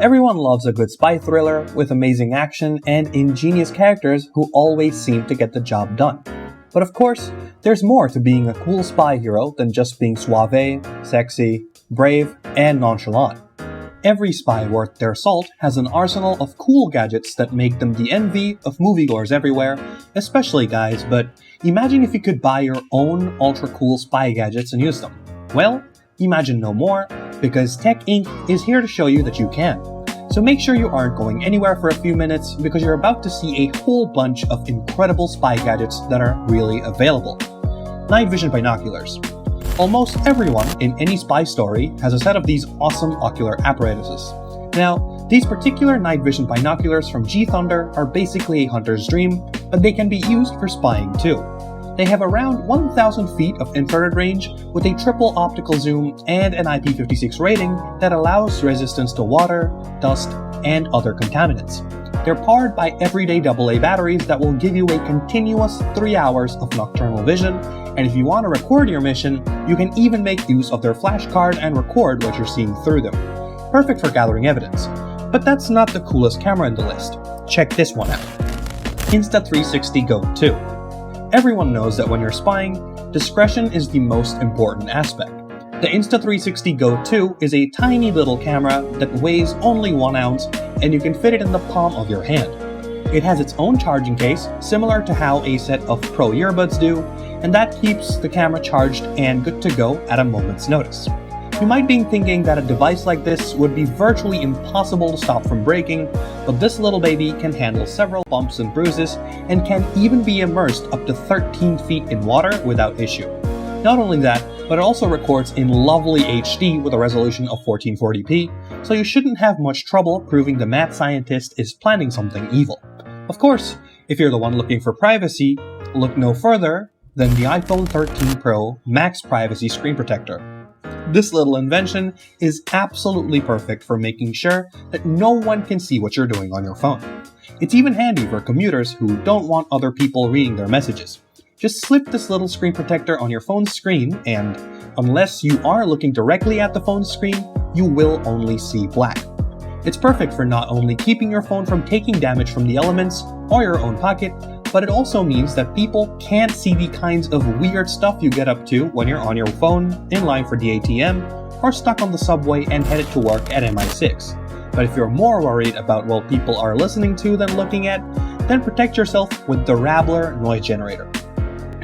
Everyone loves a good spy thriller with amazing action and ingenious characters who always seem to get the job done. But of course, there's more to being a cool spy hero than just being suave, sexy, brave, and nonchalant. Every spy worth their salt has an arsenal of cool gadgets that make them the envy of moviegoers everywhere, especially guys, but imagine if you could buy your own ultra-cool spy gadgets and use them. Well, imagine no more, because Tech Inc. is here to show you that you can. So make sure you aren't going anywhere for a few minutes because you're about to see a whole bunch of incredible spy gadgets that are really available. Night vision binoculars. Almost everyone in any spy story has a set of these awesome ocular apparatuses. Now, these particular night vision binoculars from G Thunder are basically a hunter's dream, but they can be used for spying too. They have around 1,000 feet of infrared range with a triple optical zoom and an IP56 rating that allows resistance to water, dust, and other contaminants. They're powered by everyday AA batteries that will give you a continuous 3 hours of nocturnal vision, and if you want to record your mission, you can even make use of their flash card and record what you're seeing through them. Perfect for gathering evidence. But that's not the coolest camera in the list. Check this one out. Insta360 Go 2. Everyone knows that when you're spying, discretion is the most important aspect. The Insta360 Go 2 is a tiny little camera that weighs only 1 ounce, and you can fit it in the palm of your hand. It has its own charging case, similar to how a set of Pro earbuds do, and that keeps the camera charged and good to go at a moment's notice. You might be thinking that a device like this would be virtually impossible to stop from breaking, but this little baby can handle several bumps and bruises and can even be immersed up to 13 feet in water without issue. Not only that, but it also records in lovely HD with a resolution of 1440p, so you shouldn't have much trouble proving the mad scientist is planning something evil. Of course, if you're the one looking for privacy, look no further than the iPhone 13 Pro Max Privacy Screen Protector. This little invention is absolutely perfect for making sure that no one can see what you're doing on your phone. It's even handy for commuters who don't want other people reading their messages. Just slip this little screen protector on your phone's screen and, unless you are looking directly at the phone's screen, you will only see black. It's perfect for not only keeping your phone from taking damage from the elements or your own pocket, but it also means that people can't see the kinds of weird stuff you get up to when you're on your phone, in line for the ATM, or stuck on the subway and headed to work at MI6. But if you're more worried about what people are listening to than looking at, then protect yourself with the Rabbler noise generator.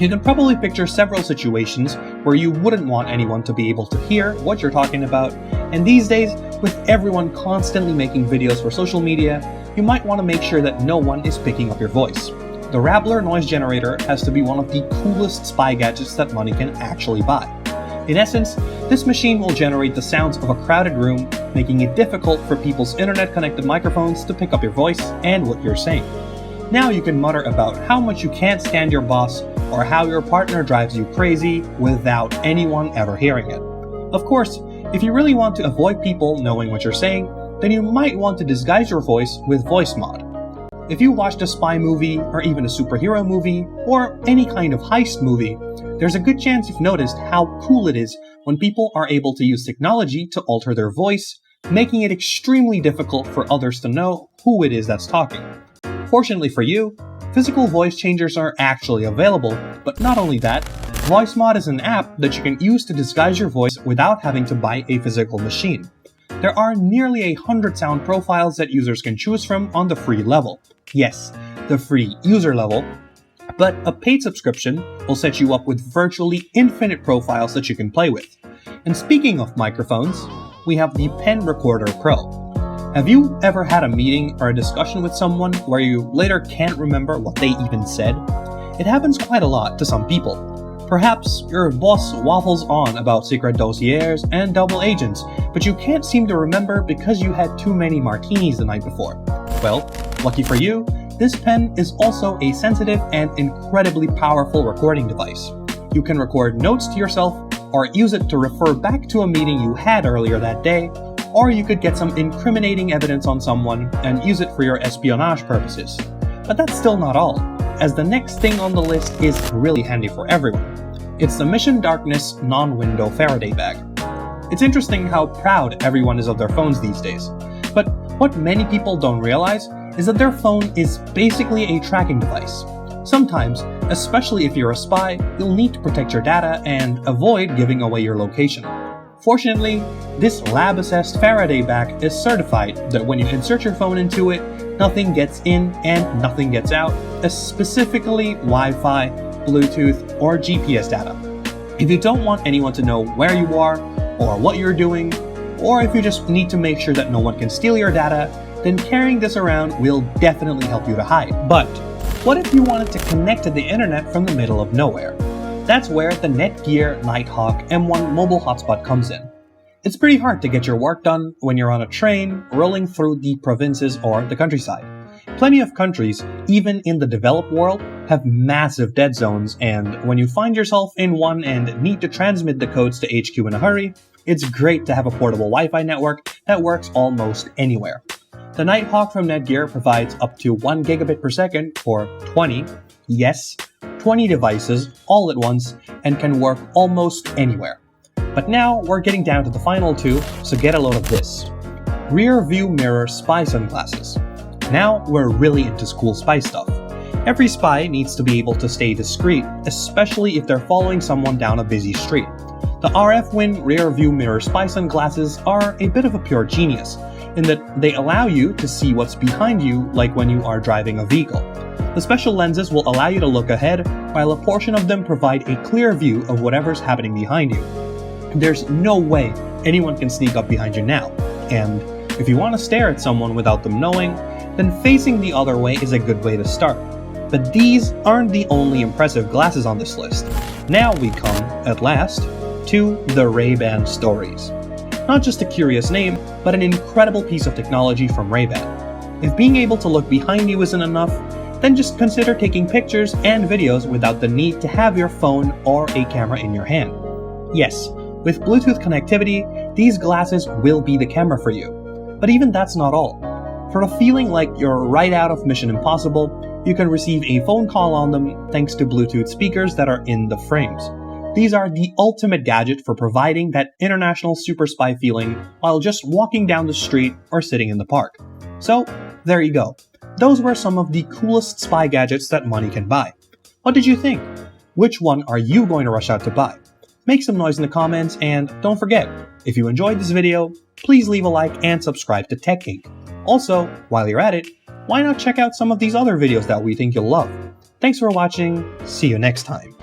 You can probably picture several situations where you wouldn't want anyone to be able to hear what you're talking about, and these days, with everyone constantly making videos for social media, you might want to make sure that no one is picking up your voice. The Rabbler noise generator has to be one of the coolest spy gadgets that money can actually buy. In essence, this machine will generate the sounds of a crowded room, making it difficult for people's internet-connected microphones to pick up your voice and what you're saying. Now you can mutter about how much you can't stand your boss or how your partner drives you crazy without anyone ever hearing it. Of course, if you really want to avoid people knowing what you're saying, then you might want to disguise your voice with voice mod. If you watched a spy movie, or even a superhero movie, or any kind of heist movie, there's a good chance you've noticed how cool it is when people are able to use technology to alter their voice, making it extremely difficult for others to know who it is that's talking. Fortunately for you, physical voice changers are actually available, but not only that, VoiceMod is an app that you can use to disguise your voice without having to buy a physical machine. There are nearly 100 sound profiles that users can choose from on the free level. Yes, the free user level, but a paid subscription will set you up with virtually infinite profiles that you can play with. And speaking of microphones, we have the Pen Recorder Pro. Have you ever had a meeting or a discussion with someone where you later can't remember what they even said? It happens quite a lot to some people. Perhaps your boss waffles on about secret dossiers and double agents, but you can't seem to remember because you had too many martinis the night before. Well, lucky for you, this pen is also a sensitive and incredibly powerful recording device. You can record notes to yourself, or use it to refer back to a meeting you had earlier that day, or you could get some incriminating evidence on someone and use it for your espionage purposes. But that's still not all, as the next thing on the list is really handy for everyone. It's the Mission Darkness non-window Faraday bag. It's interesting how proud everyone is of their phones these days. But what many people don't realize is that their phone is basically a tracking device. Sometimes, especially if you're a spy, you'll need to protect your data and avoid giving away your location. Fortunately, this lab-assessed Faraday back is certified that when you insert your phone into it, nothing gets in and nothing gets out, specifically Wi-Fi, Bluetooth, or GPS data. If you don't want anyone to know where you are, or what you're doing, or if you just need to make sure that no one can steal your data, then carrying this around will definitely help you to hide. But what if you wanted to connect to the internet from the middle of nowhere? That's where the Netgear Nighthawk M1 mobile hotspot comes in. It's pretty hard to get your work done when you're on a train rolling through the provinces or the countryside. Plenty of countries, even in the developed world, have massive dead zones, and when you find yourself in one and need to transmit the codes to HQ in a hurry, it's great to have a portable Wi-Fi network that works almost anywhere. The Nighthawk from Netgear provides up to 1 gigabit per second for 20, yes, 20 devices all at once and can work almost anywhere. But now we're getting down to the final two, so get a load of this. Rearview mirror spy sunglasses. Now we're really into cool spy stuff. Every spy needs to be able to stay discreet, especially if they're following someone down a busy street. The RF Win Rearview mirror spy sunglasses are a bit of a pure genius, in that they allow you to see what's behind you like when you are driving a vehicle. The special lenses will allow you to look ahead, while a portion of them provide a clear view of whatever's happening behind you. There's no way anyone can sneak up behind you now, and if you want to stare at someone without them knowing, then facing the other way is a good way to start. But these aren't the only impressive glasses on this list. Now we come, at last, to the Ray-Ban stories. Not just a curious name, but an incredible piece of technology from Ray-Ban. If being able to look behind you isn't enough, then just consider taking pictures and videos without the need to have your phone or a camera in your hand. Yes, with Bluetooth connectivity, these glasses will be the camera for you. But even that's not all. For a feeling like you're right out of Mission Impossible, you can receive a phone call on them thanks to Bluetooth speakers that are in the frames. These are the ultimate gadget for providing that international super spy feeling while just walking down the street or sitting in the park. So, there you go. Those were some of the coolest spy gadgets that money can buy. What did you think? Which one are you going to rush out to buy? Make some noise in the comments, and don't forget, if you enjoyed this video, please leave a like and subscribe to Tech Inc. Also, while you're at it, why not check out some of these other videos that we think you'll love? Thanks for watching, see you next time.